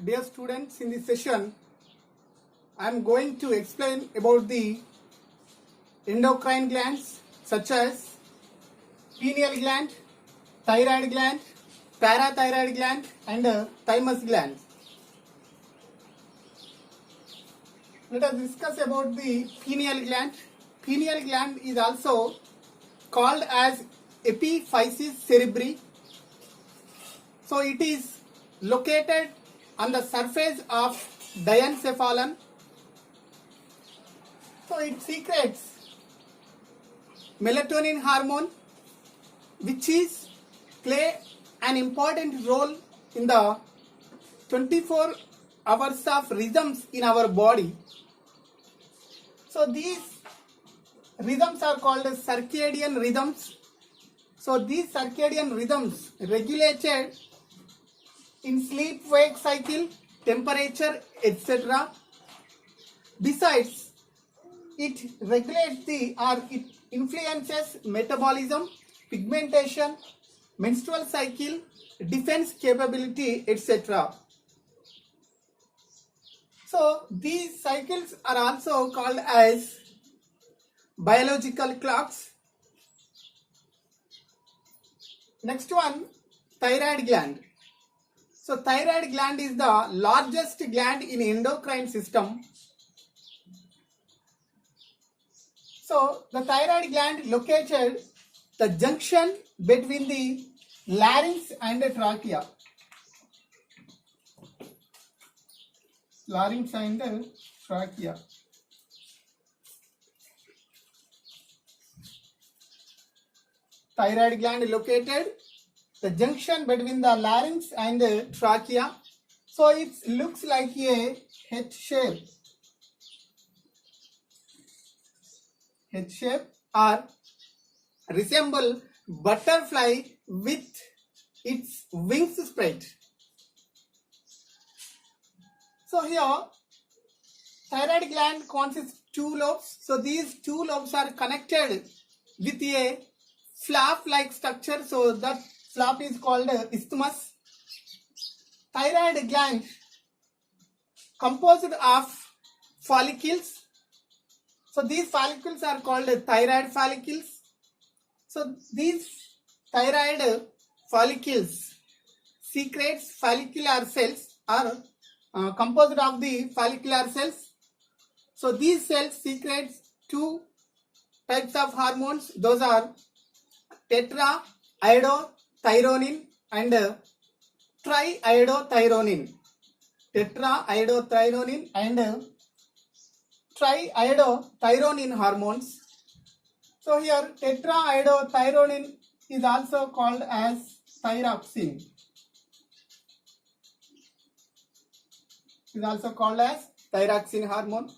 Dear students, in this session, I am going to explain about the endocrine glands such as pineal gland, thyroid gland, parathyroid gland and thymus gland. Let us discuss about the pineal gland. Pineal gland is also called as epiphysis cerebri. So it is located on the surface of diencephalon. So it secretes melatonin hormone, which is play an important role in the 24 hours of rhythms in our body. So these rhythms are called as circadian rhythms. So these circadian rhythms regulated in sleep-wake cycle, temperature, etc. Besides, it regulates it influences metabolism, pigmentation, menstrual cycle, defense capability, etc. So these cycles are also called as biological clocks. Next one, thyroid gland. So thyroid gland is the largest gland in endocrine system. So the thyroid gland located the junction between the larynx and the trachea. Larynx and the trachea. Thyroid gland located the junction between the larynx and the trachea. So it looks like a H shape. H shape or resemble butterfly with its wings spread. So here thyroid gland consists two lobes. So these two lobes are connected with a flap-like structure. So that flap is called isthmus. Thyroid gland composed of follicles. So these follicles are called thyroid follicles. So these thyroid follicles secretes follicular cells are composed of the follicular cells. So these cells secretes two types of hormones. Those are tetraiodothyronin and triiodothyronin. Tetraiodothyronin and triiodothyronin hormones. So here tetraiodothyronin is also called as thyroxine. Is also called as thyroxine hormone.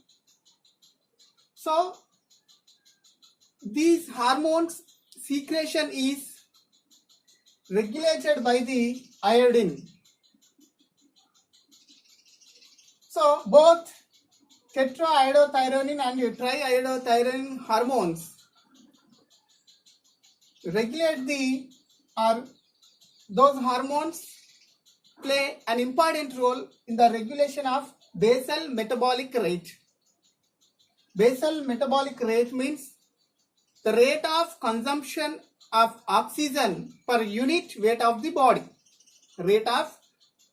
So these hormones secretion is regulated by the iodine. So both tetraiodothyronin and triiodothyronin hormones regulate those hormones play an important role in the regulation of basal metabolic rate. Basal metabolic rate means the rate of consumption of oxygen per unit weight of the body. Rate of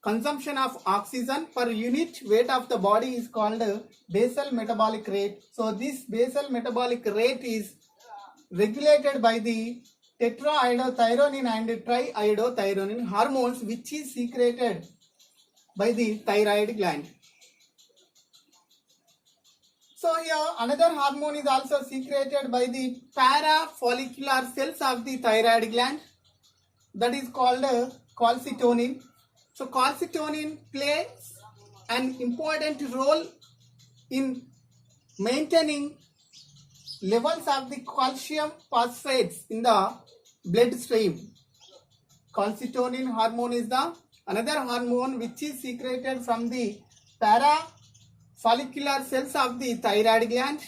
consumption of oxygen per unit weight of the body is called basal metabolic rate. So this basal metabolic rate is regulated by the tetraiodothyronin and triiodothyronin hormones, which is secreted by the thyroid gland. So here another hormone is also secreted by the parafollicular cells of the thyroid gland, that is called calcitonin. So calcitonin plays an important role in maintaining levels of the calcium phosphates in the bloodstream. Calcitonin hormone is the another hormone which is secreted from the parafollicular cells of the thyroid gland.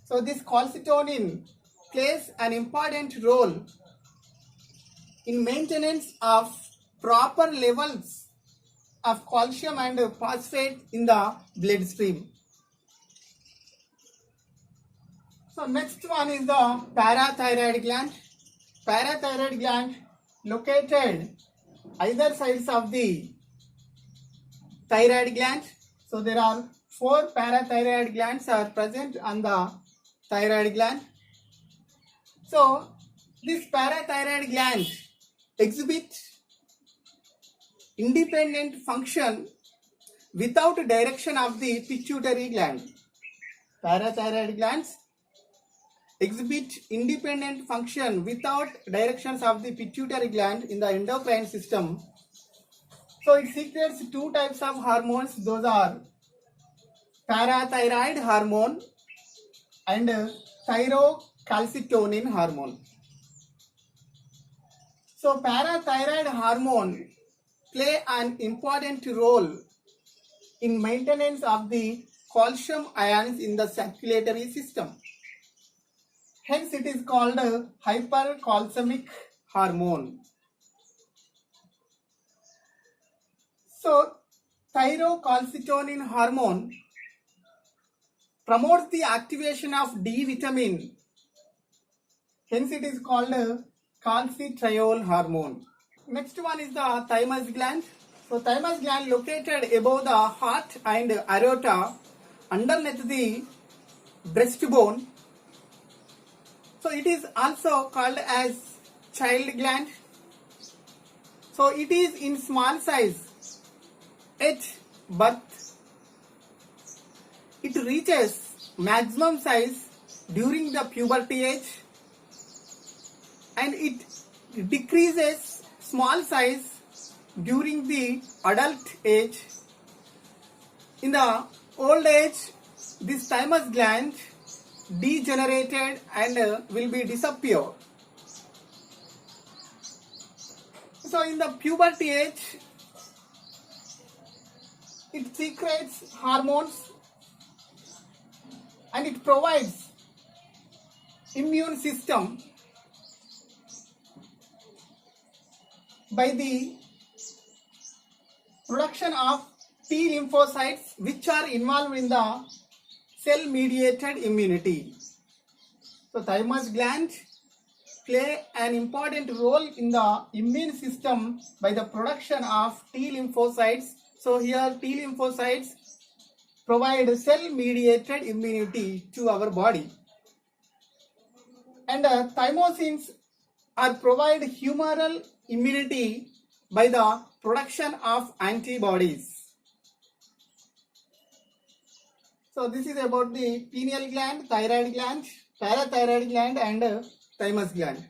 So this calcitonin plays an important role in maintenance of proper levels of calcium and phosphate in the bloodstream. So next one is the parathyroid gland. Parathyroid gland located either sides of the thyroid gland. So there are 4 parathyroid glands are present on the thyroid gland. So this parathyroid gland exhibit independent function without direction of the pituitary gland. Parathyroid glands exhibit independent function without directions of the pituitary gland in the endocrine system. So it secretes 2 types of hormones. Those are parathyroid hormone and thyrocalcitonin hormone. So parathyroid hormone play an important role in maintenance of the calcium ions in the circulatory system. Hence it is called hypercalcemic hormone. So thyrocalcitonin hormone promotes the activation of D vitamin. Hence it is called calcitriol hormone. Next one is the thymus gland. So thymus gland located above the heart and aorta underneath the breastbone. So it is also called as child gland. So it is in small size at birth. It reaches maximum size during the puberty age and it decreases small size during the adult age. In the old age, this thymus gland degenerated and will be disappear. So in the puberty age, it secretes hormones and it provides immune system by the production of T lymphocytes which are involved in the cell mediated immunity. So thymus gland play an important role in the immune system by the production of T lymphocytes. So here T lymphocytes provide cell mediated immunity to our body. And thymosins are provide humoral immunity by the production of antibodies. So this is about the pineal gland, thyroid gland, parathyroid gland and thymus gland.